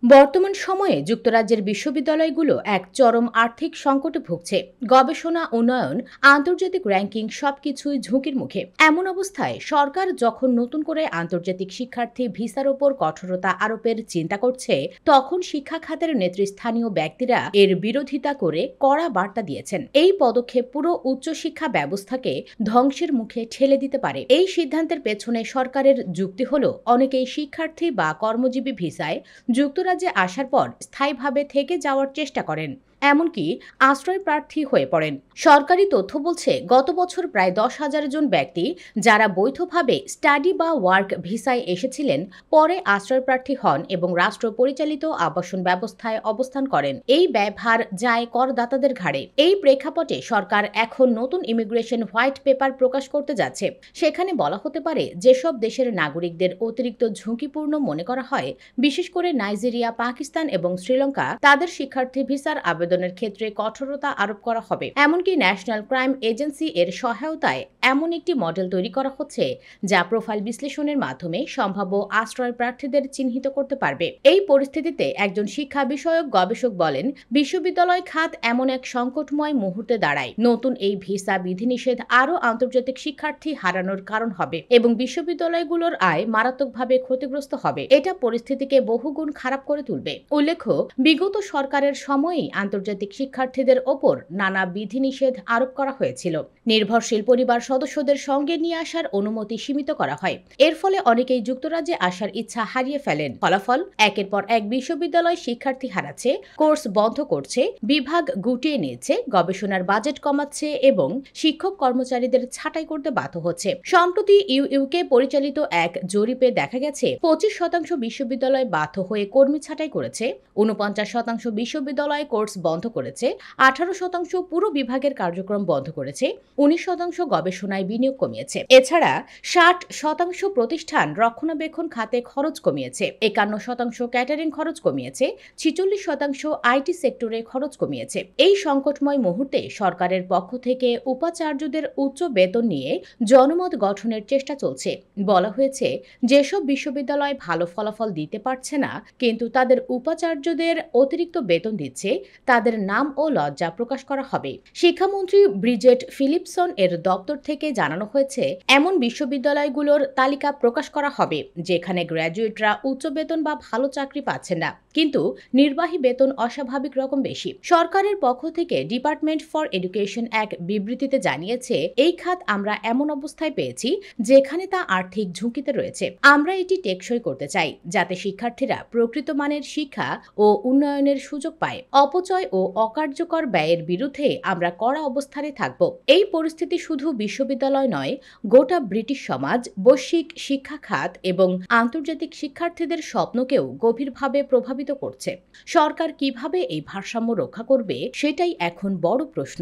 বর্তমান সময়ে যুক্তরাজ্যের বিশ্ববিদ্যালয়গুলো এক চরম আর্থিক সংকটে ভুগছে। গবেষণা, উন্নয়ন, আন্তর্জাতিক র্যাঙ্কিং সবকিছুই ঝুঁকির মুখে। এমন অবস্থায় সরকার যখন নতুন করে আন্তর্জাতিক শিক্ষার্থী ভিসার ওপর কঠোরতা আরোপের চিন্তা করছে, তখন শিক্ষা খাতের নেতৃস্থানীয় ব্যক্তিরা এর বিরোধিতা করে কড়া বার্তা দিয়েছেন। এই পদক্ষেপ পুরো উচ্চশিক্ষা ব্যবস্থাকে ধ্বংসের মুখে ঠেলে দিতে পারে। এই সিদ্ধান্তের পেছনে সরকারের যুক্তি হল, অনেকেই শিক্ষার্থী বা কর্মজীবী ভিসায় যুক্তরাজ্যে আসার পর স্থায়ীভাবে থেকে যাওয়ার চেষ্টা করেন, এমনকি আশ্রয় প্রার্থী হয়ে পড়েন। সরকারি তথ্য বলছে, গত বছর প্রায় 10,000 জন ব্যক্তি যারা বৈধভাবে স্টাডি বা ওয়ার্ক ভিসায় এসেছিলেন, পরে আশ্রয় প্রার্থী হন এবং রাষ্ট্র পরিচালিত আবাসন ব্যবস্থায় অবস্থান করেন। এই ব্যয়ভার যায় করদাতাদের ঘাড়ে। এই প্রেক্ষাপটে সরকার এখন নতুন ইমিগ্রেশন হোয়াইট পেপার প্রকাশ করতে যাচ্ছে। সেখানে বলা হতে পারে, যেসব দেশের নাগরিকদের অতিরিক্ত ঝুঁকিপূর্ণ মনে করা হয়, বিশেষ করে নাইজেরিয়া, পাকিস্তান এবং শ্রীলঙ্কা, তাদের শিক্ষার্থী ভিসার আবেদনের ক্ষেত্রে কঠোরতা আরোপ করা হবে। এমনকি ন্যাশনাল ক্রাইম এজেন্সি এর সহায়তায় এমন একটি মডেল তৈরি করা হচ্ছে, যা প্রোফাইল বিশ্লেষণের মাধ্যমে সম্ভাব্য আশ্রয় প্রার্থীদের চিহ্নিত করতে পারবে। এই পরিস্থিতিতে একজন শিক্ষা বিষয়ক গবেষক বলেন, বিশ্ববিদ্যালয় খাত এমন এক সংকটময় মুহূর্তে দাঁড়ায়। নতুন এই ভিসা বিধিনিষেধ আরও আন্তর্জাতিক শিক্ষার্থী হারানোর কারণ হবে এবং বিশ্ববিদ্যালয়গুলোর আয় মারাত্মকভাবে ক্ষতিগ্রস্ত হবে। এটা পরিস্থিতিকে বহুগুণ খারাপ করে তুলবে। উল্লেখ্য, বিগত সরকারের সময়েই আন্তর্জাতিক শিক্ষার্থীদের ওপর নানা বিধিনিষেধ আরোপ করা হয়েছিল। নির্ভরশীল পরিবার সদস্যদের সঙ্গে নিয়ে আসার অনুমতি সীমিত করা হয়। এর ফলে অনেকেই যুক্তরাজ্যে আসার ইচ্ছা হারিয়ে ফেলেন। ফলাফল, একের পর এক বিশ্ববিদ্যালয় শিক্ষার্থী হারাচ্ছে, কোর্স বন্ধ করছে, বিভাগ গুটিয়ে নিচ্ছে, গবেষণার বাজেট কমাচ্ছে এবং শিক্ষক কর্মচারীদের ছাঁটাই করতে বাধ্য হচ্ছে। সম্প্রতি ইউইউকে পরিচালিত এক জরিপে দেখা গেছে, 25% বিশ্ববিদ্যালয় বাধ্য হয়ে কর্মী ছাঁটাই করেছে, 49% বিশ্ববিদ্যালয় কোর্স বন্ধ করেছে, 18% পুরো বিভাগের কার্যক্রম বন্ধ করেছে, 19% গবেষণায় বিনিয়োগ কমিয়েছে। এছাড়া 60% প্রতিষ্ঠান রক্ষণাবেক্ষণ খাতে খরচ কমিয়েছে, 51% ক্যাটারিং খরচ কমিয়েছে, 46% আইটি সেক্টরে খরচ কমিয়েছে। এই সংকটময় মুহূর্তে সরকারের পক্ষ থেকে উপাচার্যদের উচ্চ বেতন নিয়ে জনমত গঠনের চেষ্টা চলছে। বলা হয়েছে, যেসব বিশ্ববিদ্যালয় ভালো ফলাফল দিতে পারছে না কিন্তু তাদের উপাচার্যদের অতিরিক্ত বেতন দিচ্ছে, তাদের নাম ও লজ্জা প্রকাশ করা হবে। শিক্ষামন্ত্রী ব্রিজেট ফিলিপসন এর দপ্তর থেকে জানানো হয়েছে, এমন বিশ্ববিদ্যালয়গুলোর তালিকা প্রকাশ করা হবে যেখানে গ্র্যাজুয়েটরা উচ্চ বেতন বা ভালো চাকরি পাচ্ছেন না, কিন্তু নির্বাহী বেতন অস্বাভাবিক রকম বেশি। সরকারের পক্ষ থেকে ডিপার্টমেন্ট ফর এডুকেশন এক বিবৃতিতে জানিয়েছে, এই খাত আমরা এমন অবস্থায় পেয়েছি যেখানে তা আর্থিক ঝুঁকিতে রয়েছে। আমরা এটি টেকসই করতে চাই যাতে শিক্ষার্থীরা প্রকৃত মানের শিক্ষা ও উন্নয়নের সুযোগ পায়। অপচয় ও অকার্যকর ব্যয়ের বিরুদ্ধে আমরা কড়া অবস্থানে থাকব। এই পরিস্থিতি শুধু বিশ্ববিদ্যালয় নয়, গোটা ব্রিটিশ সমাজ, বৈশ্বিক শিক্ষা খাত এবং আন্তর্জাতিক শিক্ষার্থীদের স্বপ্নকেও গভীরভাবে প্রভাবিত করছে। সরকার কিভাবে এই ভারসাম্য রক্ষা করবে, সেটাই এখন বড় প্রশ্ন।